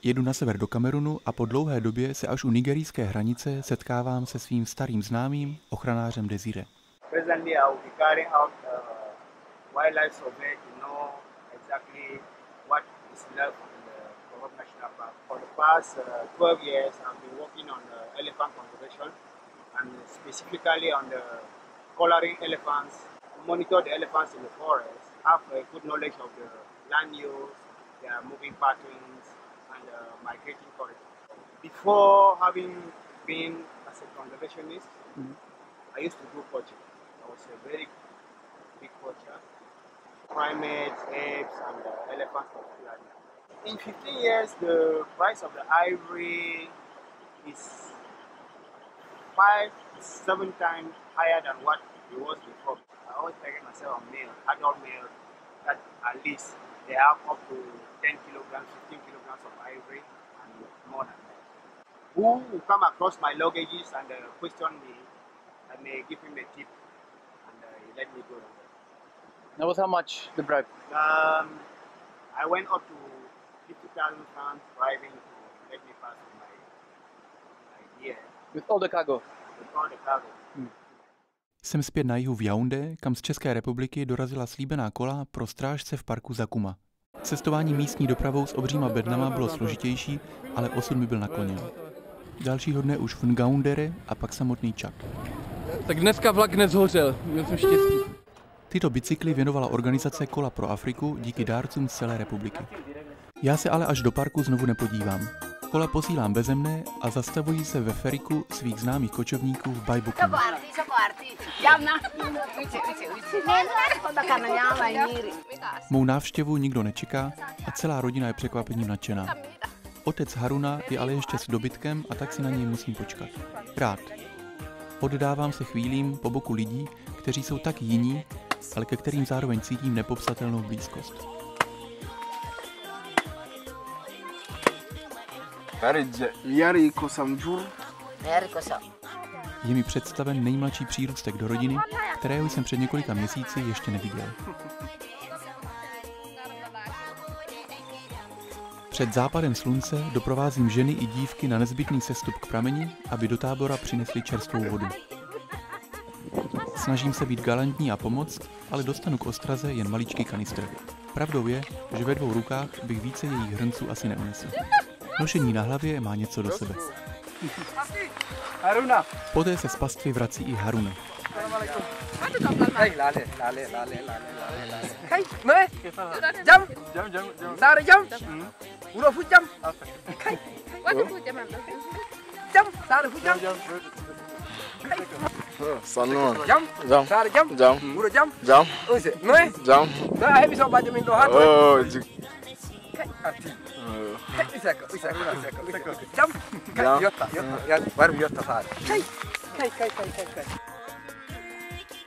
Jedu na sever do Kamerunu a po dlouhé době se až u nigerijské hranice setkávám se svým starým známým, ochranářem Desire. Monitor the elephants in the forest, have a good knowledge of the land use, their moving patterns, and migrating corridors. Before having been as a conservationist, I used to do poaching. I was a very big poacher. Primates, apes, and elephants particularly. In 15 years, the price of the ivory is 5-7 times higher than what it was before. I always target myself on male, adult male, that at least they have up to 10 kilograms, 15 kilograms of ivory and more than that. Who come across my luggages and question me, I may give him a tip and he let me go. That was how much the bribe? I went up to 50,000 pounds bribing to let me pass with my gear. With all the cargo? With all the cargo. Jsem zpět na jihu v Yaoundé, kam z České republiky dorazila slíbená kola pro strážce v parku Zakuma. Cestování místní dopravou s obříma bednama bylo složitější, ale osud mi byl nakloněn. Dalšího dne už v Ngaoundére a pak samotný Čad. Tak dneska vlak nezhořel, měl jsem štěstí. Tyto bicykly věnovala organizace Kola pro Afriku díky dárcům z celé republiky. Já se ale až do parku znovu nepodívám. Kola posílám bezemné a zastavují se ve feriku svých známých kočovníků v Bajbuku. Mou návštěvu nikdo nečeká a celá rodina je překvapením nadšená. Otec Haruna je ale ještě s dobytkem a tak si na něj musím počkat. Rád. Oddávám se chvílím po boku lidí, kteří jsou tak jiní, ale ke kterým zároveň cítím nepopsatelnou blízkost. Je mi představen nejmladší přírůstek do rodiny, kterého jsem před několika měsíci ještě neviděl. Před západem slunce doprovázím ženy i dívky na nezbytný sestup k prameni, aby do tábora přinesli čerstvou vodu. Snažím se být galantní a pomoct, ale dostanu k ostraze jen maličký kanistr. Pravdou je, že ve 2 rukách bych více jejich hrnců asi neunesl. Nošení na hlavě má něco do sebe. Haruna. Poté se z pastvy vrací i Haruna.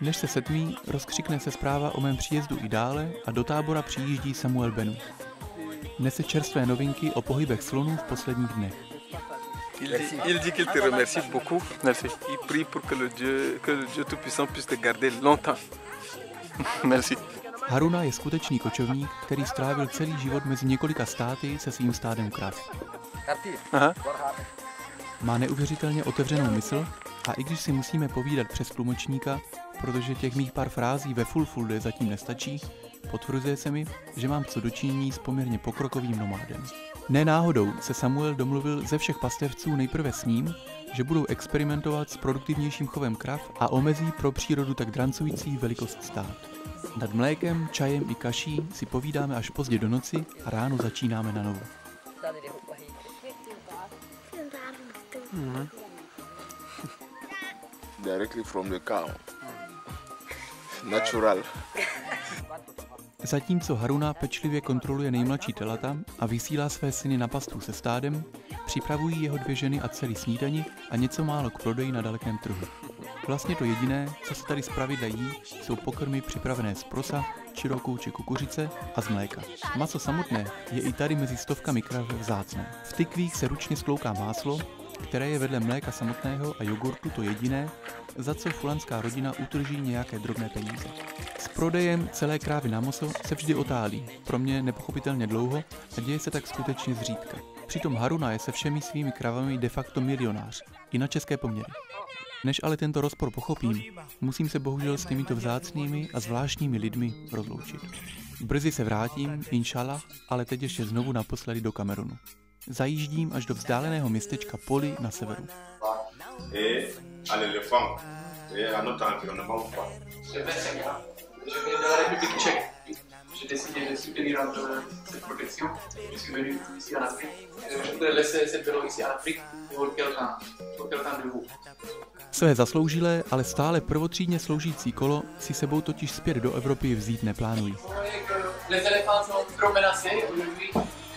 Než se setmí, rozkřikne se zpráva o mém příjezdu i dále a do tábora přijíždí Samuel Benu. Nese čerstvé novinky o pohybech slonů v posledních dnech. Il dit qu'il te remercie beaucoup. Merci. Il prie pour que le Dieu Tout-Puissant puisse te garder longtemps. Merci. Haruna je skutečný kočovník, který strávil celý život mezi několika státy se svým stádem krav. Aha. Má neuvěřitelně otevřenou mysl a i když si musíme povídat přes tlumočníka, protože těch mých pár frází ve fulfulde zatím nestačí, potvrzuje se mi, že mám co dočinění s poměrně pokrokovým nomádem. Ne náhodou se Samuel domluvil ze všech pastevců nejprve s ním, že budou experimentovat s produktivnějším chovem krav a omezí pro přírodu tak drancující velikost stád. Nad mlékem, čajem i kaší si povídáme až pozdě do noci a ráno začínáme na novo. Directly from the cow. Natural. Zatímco Haruna pečlivě kontroluje nejmladší telata a vysílá své syny na pastvu se stádem, připravují jeho 2 ženy a celý snídani a něco málo k prodeji na dalekém trhu. Vlastně to jediné, co se tady zpravidla jí, jsou pokrmy připravené z prosa, čiroku či kukuřice a z mléka. Maso samotné je i tady mezi stovkami krav vzácné. V tykvích se ručně sklouká máslo, které je vedle mléka samotného a jogurtu to jediné, za co fulanská rodina utrží nějaké drobné peníze. S prodejem celé krávy na maso se vždy otálí, pro mě nepochopitelně dlouho a děje se tak skutečně zřídka. Přitom Haruna je se všemi svými kravami de facto milionář, i na české poměry. Než ale tento rozpor pochopím, musím se bohužel s těmito vzácnými a zvláštními lidmi rozloučit. Brzy se vrátím, inšallah, ale teď ještě znovu naposledy do Kamerunu. Zajíždím až do vzdáleného městečka Poli na severu. J'ai décidé de soutenir un peu cette protection. Je suis venu ici en Afrique. Je voudrais laisser cette vélo ici en Afrique pour quelqu'un de vous. Své zasloužilé, ale stále prvotřídně sloužící kolo si sebou totiž zpět do Evropy vzít neplánují. Les éléphants sont trop menacés aujourd'hui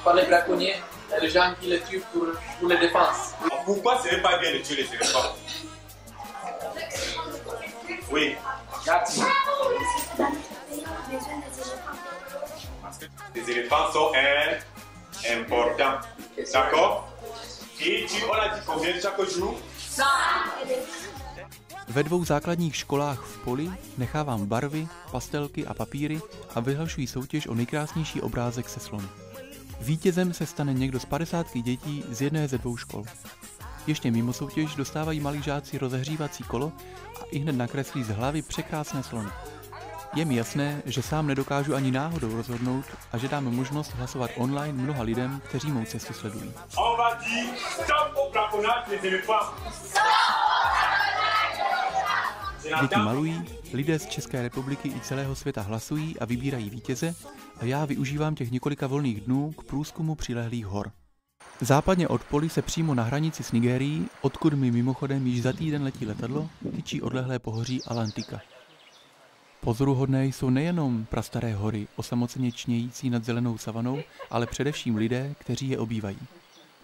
par les braconniers et les gens qui les tuent pour les défenses. Pourquoi ce n'est pas bien de tuer les éléphants? Oui. Les éléphants sont importants. D'accord? Et on a dit combien chaque jour? Ve 2 základních školách v Poli nechávám barvy, pastelky a papíry a vyhlašují soutěž o nejkrásnější obrázek se slony. Vítězem se stane někdo z 50 dětí z jedné ze 2 škol. Ještě mimo soutěž dostávají malí žáci rozehřívací kolo a ihned nakreslí z hlavy překrásné slony. Je mi jasné, že sám nedokážu ani náhodou rozhodnout a že dáme možnost hlasovat online mnoha lidem, kteří mou cestu sledují. Děti malují, lidé z České republiky i celého světa hlasují a vybírají vítěze a já využívám těch několika volných dnů k průzkumu přilehlých hor. Západně od Poli se přímo na hranici s Nigérií, odkud mi mimochodem již za týden letí letadlo, tyčí odlehlé pohoří Alantika. Pozoruhodné jsou nejenom prastaré hory, osamoceně čnějící nad zelenou savanou, ale především lidé, kteří je obývají.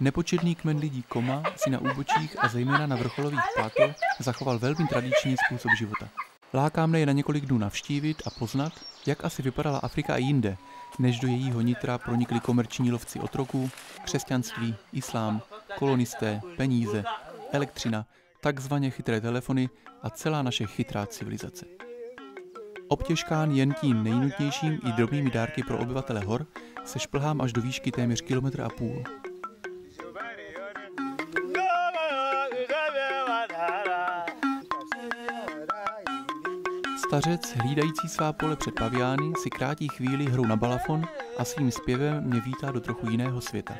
Nepočetný kmen lidí Koma si na úbočích a zejména na vrcholových plato zachoval velmi tradiční způsob života. Láká mne je na několik dnů navštívit a poznat, jak asi vypadala Afrika i jinde, než do jejího nitra pronikli komerční lovci otroků, křesťanství, islám, kolonisté, peníze, elektřina, takzvaně chytré telefony a celá naše chytrá civilizace. Obtěžkán jen tím nejnutnějším i drobnými dárky pro obyvatele hor se šplhám až do výšky téměř 1,5 kilometru. Stařec, hlídající svá pole před paviány, si krátí chvíli hrou na balafon a svým zpěvem mě vítá do trochu jiného světa.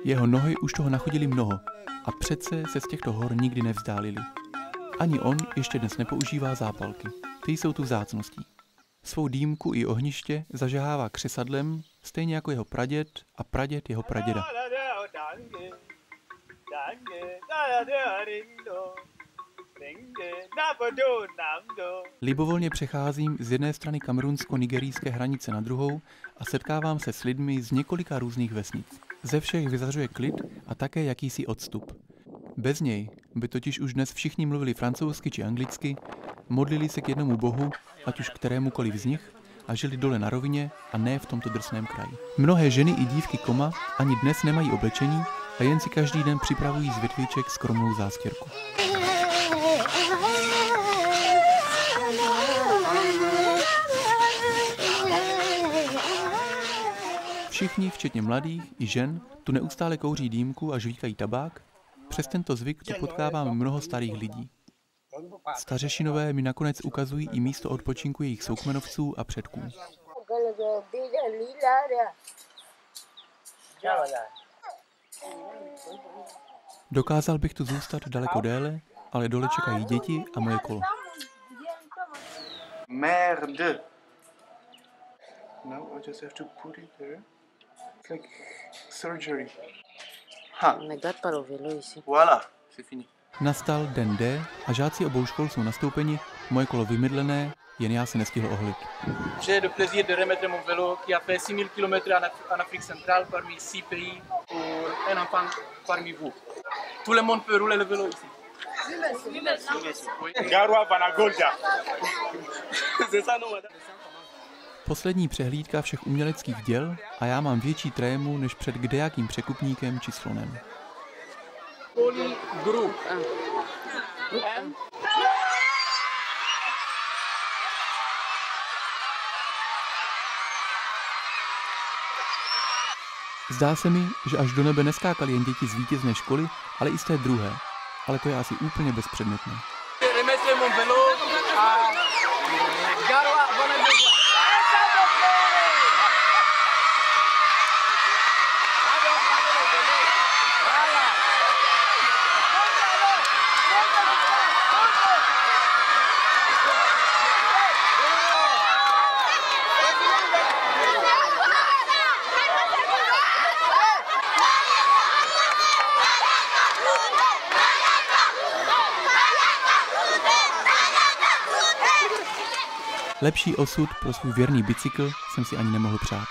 Jeho nohy už toho nachodili mnoho a přece se z těchto hor nikdy nevzdálili. Ani on ještě dnes nepoužívá zápalky. Ty jsou tu vzácností. Svou dýmku i ohniště zažehává křesadlem, stejně jako jeho praděd a praděd jeho praděda. Libovolně přecházím z jedné strany kamerunsko-nigerijské hranice na druhou a setkávám se s lidmi z několika různých vesnic. Ze všech vyzařuje klid a také jakýsi odstup. Bez něj by totiž už dnes všichni mluvili francouzsky či anglicky, modlili se k jednomu bohu, ať už kterémukoliv z nich, a žili dole na rovině a ne v tomto drsném kraji. Mnohé ženy i dívky Koma ani dnes nemají oblečení a jen si každý den připravují z větviček skromnou zástěrku. Všichni, včetně mladých i žen, tu neustále kouří dýmku a žvíkají tabák. Přes tento zvyk tu potkávám mnoho starých lidí. Stařešinové mi nakonec ukazují i místo odpočinku jejich soukmenovců a předků. Dokázal bych tu zůstat daleko déle, ale dole čekají děti a moje kolo. Merde. Now I just have to put it there. It's like surgery. Voilà, c'est fini. Nastal den D a žáci obou škol jsou nastoupeni, moje kolo vymydlené, jen já si nestihl ohlit. J'ai le plaisir de remettre mon vélo qui a fait 6000 km en Afrique centrale parmi 6 pays pour un enfant parmi vous. Tout le monde peut rouler le vélo ici. Garwa Vanagolda. C'est ça, non, madame? Poslední přehlídka všech uměleckých děl a já mám větší trému než před kdejakým překupníkem či slonem. Group. Zdá se mi, že až do nebe neskákali jen děti z vítězné školy, ale i z té druhé. Ale to je asi úplně bezpředmětné. Lepší osud pro svůj věrný bicykl jsem si ani nemohl přát.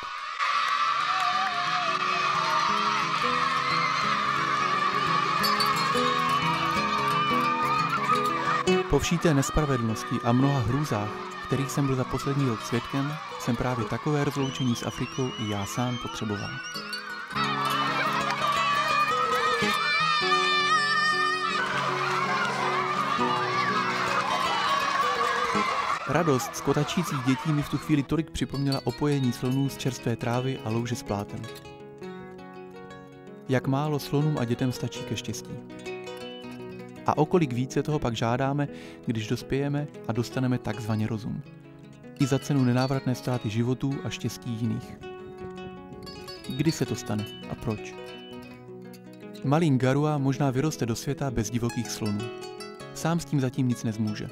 Po vší té nespravedlnosti a mnoha hrůzách, kterých jsem byl za poslední rok svědkem, jsem právě takové rozloučení s Afrikou i já sám potřeboval. Radost z kotačících dětí mi v tu chvíli tolik připomněla opojení slonů z čerstvé trávy a louže s plátem. Jak málo slonům a dětem stačí ke štěstí. A o kolik více toho pak žádáme, když dospějeme a dostaneme takzvaně rozum. I za cenu nenávratné ztráty životů a štěstí jiných. Kdy se to stane a proč? Malý Ngarua možná vyroste do světa bez divokých slonů. Sám s tím zatím nic nezmůže.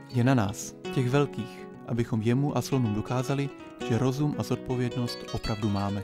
Je na nás, těch velkých, abychom jemu a slonům dokázali, že rozum a zodpovědnost opravdu máme.